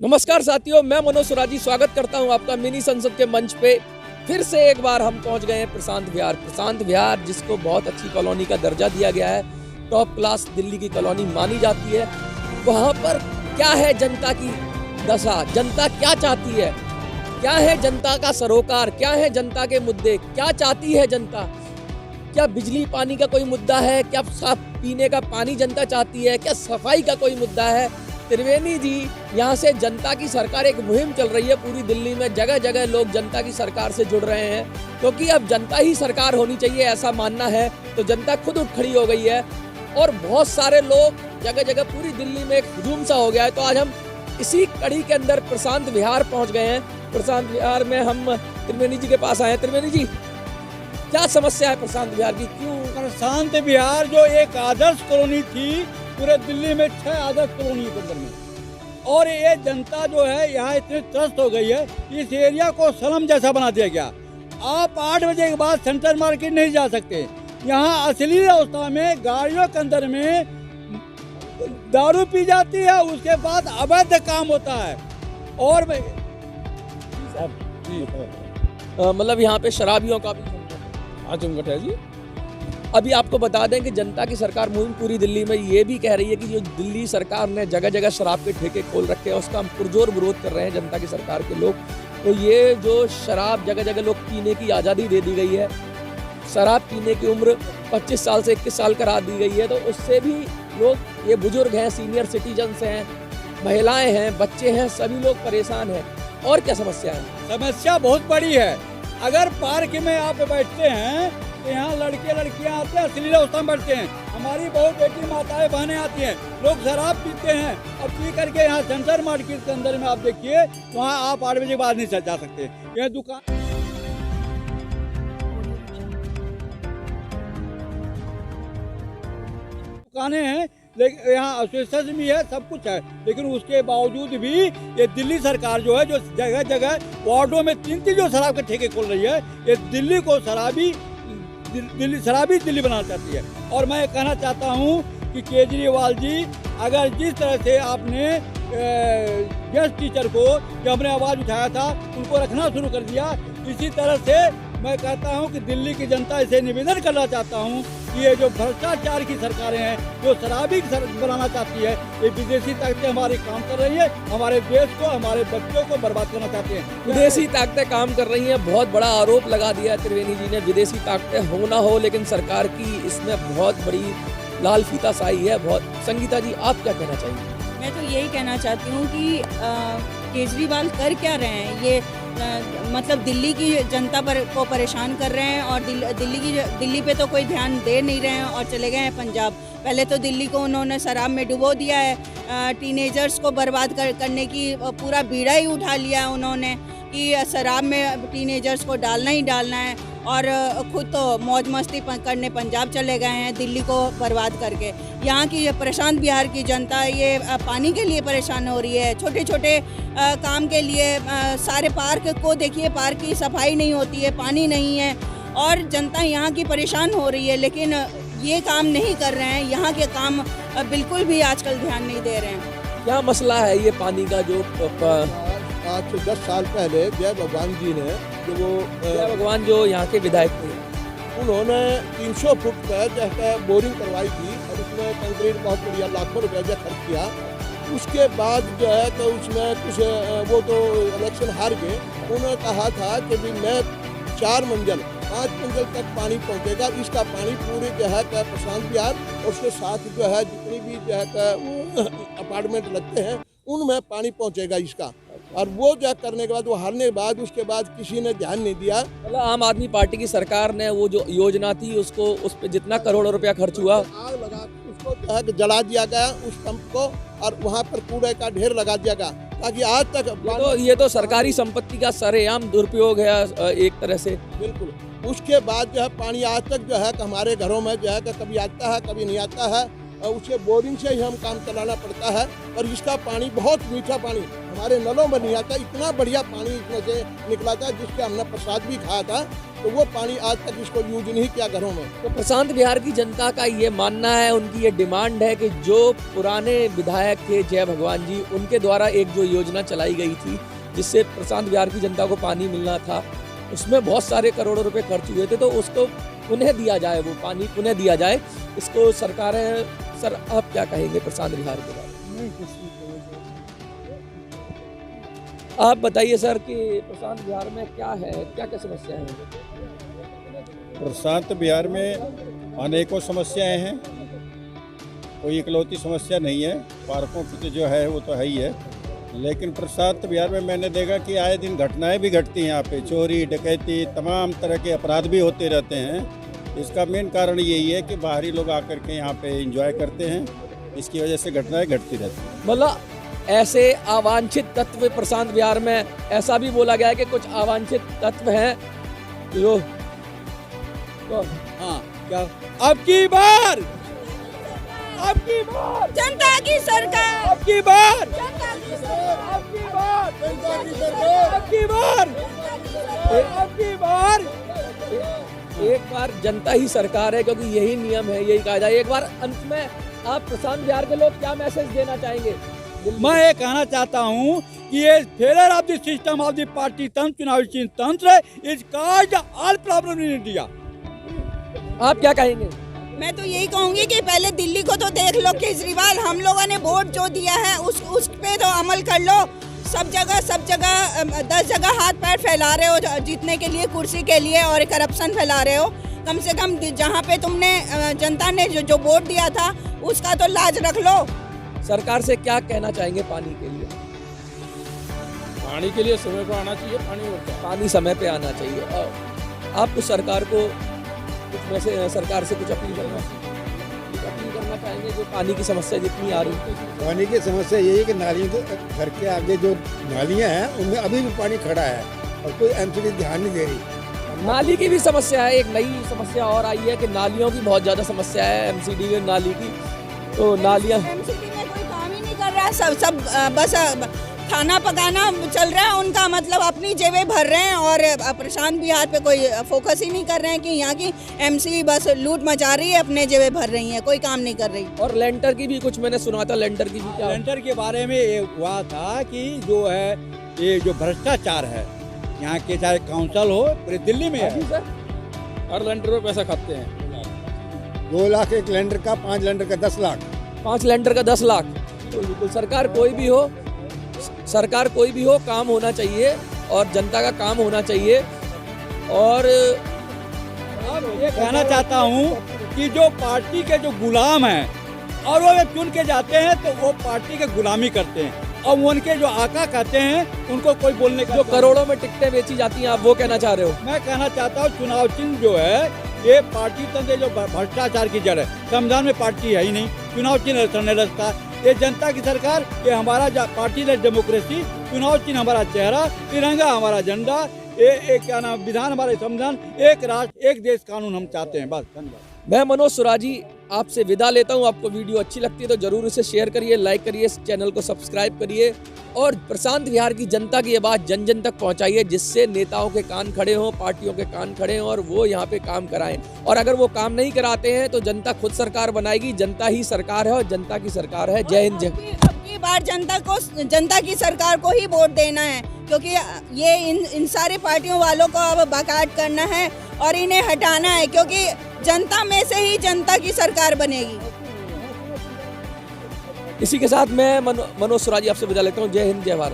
नमस्कार साथियों, मैं मनोज सुराजी स्वागत करता हूं आपका मिनी संसद के मंच पे। फिर से एक बार हम पहुंच गए हैं प्रशांत विहार जिसको बहुत अच्छी कॉलोनी का दर्जा दिया गया है, टॉप क्लास दिल्ली की कॉलोनी मानी जाती है। वहां पर क्या है जनता की दशा, जनता क्या चाहती है, क्या है जनता का सरोकार, क्या है जनता के मुद्दे, क्या चाहती है जनता। क्या बिजली पानी का कोई मुद्दा है, क्या साफ पीने का पानी जनता चाहती है, क्या सफाई का कोई मुद्दा है। त्रिवेणी जी, यहाँ से जनता की सरकार एक मुहिम चल रही है पूरी दिल्ली में। जगह जगह लोग जनता की सरकार से जुड़ रहे हैं क्योंकि अब जनता ही सरकार होनी चाहिए ऐसा मानना है। तो जनता खुद उठ खड़ी हो गई है और बहुत सारे लोग जगह जगह पूरी दिल्ली में एक हुजूम सा हो गया है। तो आज हम इसी कड़ी के अंदर प्रशांत विहार पहुँच गए हैं। प्रशांत विहार में हम त्रिवेणी जी के पास आए हैं। त्रिवेणी जी, क्या समस्या है प्रशांत विहार की? क्यों प्रशांत विहार जो एक आदर्श कॉलोनी थी पूरे दिल्ली में, 6 आदर्श कॉलोनी के अंदर में, और ये जनता जो है यहाँ इतनी त्रस्त हो गई है, इस एरिया को स्लम जैसा बना दिया गया। आप 8 बजे के बाद सेंट्रल मार्केट नहीं जा सकते। यहाँ असली अवस्था में गाड़ियों के अंदर में दारू पी जाती है, उसके बाद अवैध काम होता है। और मतलब यहाँ पे शराबियों का भी आजमगढ़ है जी। अभी आपको बता दें कि जनता की सरकार मुहिम पूरी दिल्ली में ये भी कह रही है कि जो दिल्ली सरकार ने जगह जगह शराब के ठेके खोल रखे हैं उसका हम पुरजोर विरोध कर रहे हैं जनता की सरकार के लोग। तो ये जो शराब जगह जगह लोग पीने की आज़ादी दे दी गई है, शराब पीने की उम्र 25 साल से 21 साल करा दी गई है, तो उससे भी लोग, ये बुजुर्ग हैं, सीनियर सिटीजन्स हैं, महिलाएं हैं, बच्चे हैं, सभी लोग परेशान हैं। और क्या समस्या है? समस्या बहुत बड़ी है। अगर पार्क में आप बैठते हैं तो यहाँ लड़के लड़कियाँ आते हैं, अश्लील अवस्था में बैठते हैं। हमारी बहुत बेटी माताएं बहनें आती हैं, लोग शराब पीते हैं और पी करके यहाँ सेंट्रल मार्केट के अंदर में आप देखिए, वहाँ आप 8 बजे के बाद नहीं जा सकते। यह दुकानें हैं, लेकिन यहाँ एसोसिएशन भी है, सब कुछ है, लेकिन उसके बावजूद भी ये दिल्ली सरकार जो है, जो जगह जगह वार्डों में 3 जो शराब के ठेके खोल रही है, ये दिल्ली को शराबी दिल्ली बनाना चाहती है। और मैं कहना चाहता हूँ कि केजरीवाल जी, अगर जिस तरह से आपने गेस्ट टीचर को जो हमने आवाज़ उठाया था उनको रखना शुरू कर दिया, इसी तरह से मैं कहता हूं कि दिल्ली की जनता इसे निवेदन करना चाहता हूं कि ये जो भ्रष्टाचार की सरकारें हैं, जो शराबी बनाना चाहती है, ये विदेशी ताकतें हमारे काम कर रही है, हमारे देश को, हमारे बच्चों को बर्बाद करना चाहते हैं। विदेशी ताकतें काम कर रही हैं, बहुत बड़ा आरोप लगा दिया त्रिवेणी जी ने। विदेशी ताकतें हो ना हो, लेकिन सरकार की इसमें बहुत बड़ी लाल फीता साई है। बहुत। संगीता जी, आप क्या कहना चाहिए? मैं तो यही कहना चाहती हूँ कि केजरीवाल कर क्या रहे हैं, ये मतलब दिल्ली की जनता को परेशान कर रहे हैं और दिल्ली पे तो कोई ध्यान दे नहीं रहे हैं और चले गए हैं पंजाब। पहले तो दिल्ली को उन्होंने शराब में डुबो दिया है, टीनेजर्स को बर्बाद करने की पूरा बीड़ा ही उठा लिया उन्होंने कि शराब में टीनेजर्स को डालना ही डालना है, और खुद तो मौज मस्ती करने पंजाब चले गए हैं दिल्ली को बर्बाद करके। यहाँ की प्रशांत विहार की जनता ये पानी के लिए परेशान हो रही है, छोटे छोटे काम के लिए। सारे पार्क को देखिए, पार्क की सफाई नहीं होती है, पानी नहीं है, और जनता यहाँ की परेशान हो रही है, लेकिन ये काम नहीं कर रहे हैं। यहाँ के काम बिल्कुल भी आजकल ध्यान नहीं दे रहे हैं। क्या मसला है ये पानी का? जो आज से 10 साल पहले जय भगवान जी ने, जय भगवान जो यहाँ के विधायक थे, उन्होंने 300 फुट का जो है बोरिंग करवाई थी और उसमें कंक्रीट बहुत बढ़िया लाखों रुपया जो खर्च किया। उसके बाद जो है तो उसमें कुछ वो तो इलेक्शन हार गए। उन्होंने कहा था कि भी मैं 4 मंजिल 5 मंजिल तक पानी पहुँचेगा, इसका पानी पूरे जो है प्रशांत विहार और उसके साथ जो है जितनी भी जो है अपार्टमेंट लगते हैं उनमें पानी पहुँचेगा इसका। और वो जो करने के बाद, वो हारने के बाद, उसके बाद किसी ने ध्यान नहीं दिया। मतलब आम आदमी पार्टी की सरकार ने वो जो योजना थी उसको, उस पर जितना करोड़ों रुपया खर्च हुआ, आग लगा उसको जो है जला दिया गया उस पंप को, और वहाँ पर कूड़े का ढेर लगा दिया गया ताकि आज तक ये तो सरकारी संपत्ति का सरेआम दुरुपयोग है एक तरह से। बिल्कुल। उसके बाद जो है पानी आज तक जो है हमारे घरों में जो है कभी आता है कभी नहीं आता है, और उसके बोरिंग से ही हम काम चलाना पड़ता है। और इसका पानी बहुत मीठा पानी हमारे नलों में नहीं आता, इतना बढ़िया पानी इसमें से निकला था जिसके हमने प्रसाद भी खाया था। तो वो पानी आज तक इसको यूज नहीं किया घरों में। तो प्रशांत विहार की जनता का ये मानना है, उनकी ये डिमांड है कि जो पुराने विधायक थे जय भगवान जी, उनके द्वारा एक जो योजना चलाई गई थी जिससे प्रशांत विहार की जनता को पानी मिलना था, उसमें बहुत सारे करोड़ों रुपए खर्च हुए थे, तो उसको पुनः दिया जाए, वो पानी पुनः दिया जाए। इसको सरकारें, सर आप क्या कहेंगे प्रशांत विहार के बारे में? आप बताइए सर कि प्रशांत विहार में क्या है, क्या क्या समस्या है? प्रशांत विहार में अनेकों समस्याएं हैं, कोई इकलौती समस्या नहीं है। पार्कों की तो जो है वो तो है ही है, लेकिन प्रशांत विहार में मैंने देखा कि आए दिन घटनाएं भी घटती हैं। यहाँ पे चोरी, डकैती, तमाम तरह के अपराध भी होते रहते हैं। इसका मेन कारण यही है कि बाहरी लोग आकर के यहाँ पे एंजॉय करते हैं, इसकी वजह से घटनाएं घटती रहती हैं। मतलब ऐसे अवांछित तत्व प्रशांत विहार में, ऐसा भी बोला गया है कि कुछ अवांछित तत्व हैं जो हाँ क्या अब की बार जनता की सरकार, अब की बार जनता की अब की बार अब की बार अब की बार एक बार जनता ही सरकार है, क्योंकि यही नियम है, यही कहा जाए। एक बार अंत में आप प्रशांत विहार के लोग क्या मैसेज देना चाहेंगे? मैं ये कहना चाहता हूँ कि ये failure of the system of the party तंत्र, चुनावी तंत्र is cause all problem in India. आप क्या कहेंगे? मैं तो यही कहूंगी कि पहले दिल्ली को तो देख लो केजरीवाल, हम लोगों ने वोट जो दिया है उस पे तो अमल कर लो। सब जगह 10 जगह हाथ पैर फैला रहे हो जीतने के लिए, कुर्सी के लिए, और करप्शन फैला रहे हो। कम से कम जहाँ पे तुमने जनता ने जो वोट दिया था उसका तो लाज रख लो। सरकार से क्या कहना चाहेंगे पानी के लिए? पानी के लिए समय पर आना चाहिए, पानी समय पे आना चाहिए। और आप कुछ सरकार को कुछ वैसे सरकार से कुछ अपील करना चाहेंगे जो पानी की समस्या जितनी आ रही है? पानी की समस्या यही है कि नालियों के घर के आगे जो नालियां हैं उनमें अभी भी पानी खड़ा है और कोई एमसीडी ध्यान नहीं दे रही। नाली की भी समस्या है, एक नई समस्या और आई है कि नालियों की बहुत ज़्यादा समस्या है एमसीडी में, नाली की। तो नालियाँ एमसीडी में कोई काम ही नहीं कर रहा है, सब बस खाना पकाना चल रहा है उनका, मतलब अपनी जेबें भर रहे हैं और प्रशांत विहार पे कोई फोकस ही नहीं कर रहे हैं कि यहाँ की एमसी बस लूट मचा रही है, अपने जेबें भर रही हैं, कोई काम नहीं कर रही। और लेंटर की भी कुछ मैंने सुना था, लेंटर की भी क्या? लेंटर के बारे में ये हुआ था कि जो है ये जो भ्रष्टाचार है यहाँ के, चाहे काउंसिल हो पूरे दिल्ली में है, हर लेंटर पे पैसा खाते हैं। 2 लाख एक लेंडर का, 5 लेंडर का 10 लाख, 5 लेंटर का 10 लाख। तो बिल्कुल सरकार कोई भी हो, काम होना चाहिए और जनता का काम होना चाहिए। और ये कहना चाहता हूँ कि जो पार्टी के जो गुलाम हैं और वो चुन के जाते हैं तो वो पार्टी के गुलामी करते हैं, और उनके जो आका कहते हैं उनको कोई बोलने का, जो करोड़ों में टिकटें बेची जाती हैं, आप वो कहना चाह रहे हो? मैं कहना चाहता हूँ चुनाव चिन्ह जो है ये पार्टी तंत्र जो भ्रष्टाचार की जड़ है। संविधान में पार्टी है ही नहीं, चुनाव चिन्ह रास्ता, ये जनता की सरकार, ये हमारा पार्टी ने डेमोक्रेसी, चुनाव चिन्ह हमारा चेहरा, तिरंगा हमारा झंडा, ये क्या नाम, विधान हमारे संविधान, एक राष्ट्र एक देश कानून हम चाहते हैं। बस, धन्यवाद। मैं मनोज सुराजी आपसे विदा लेता हूं। आपको वीडियो अच्छी लगती है तो जरूर इसे शेयर करिए, लाइक करिए, चैनल को सब्सक्राइब करिए और प्रशांत विहार की जनता की ये बात जन जन तक पहुंचाइए, जिससे नेताओं के कान खड़े हों, पार्टियों के कान खड़े हों और वो यहाँ पे काम कराएं। और अगर वो काम नहीं कराते हैं तो जनता खुद सरकार बनाएगी। जनता ही सरकार है और जनता की सरकार है। जय हिंद। अब की बार जनता की सरकार को ही वोट देना है, क्योंकि ये इन सारी पार्टियों वालों को अब बाकायदा करना है और इन्हें हटाना है, क्योंकि जनता में से ही जनता की सरकार बनेगी। इसी के साथ मैं मनोज सुराजी आपसे विदा लेता हूँ। जय हिंद, जय भारत।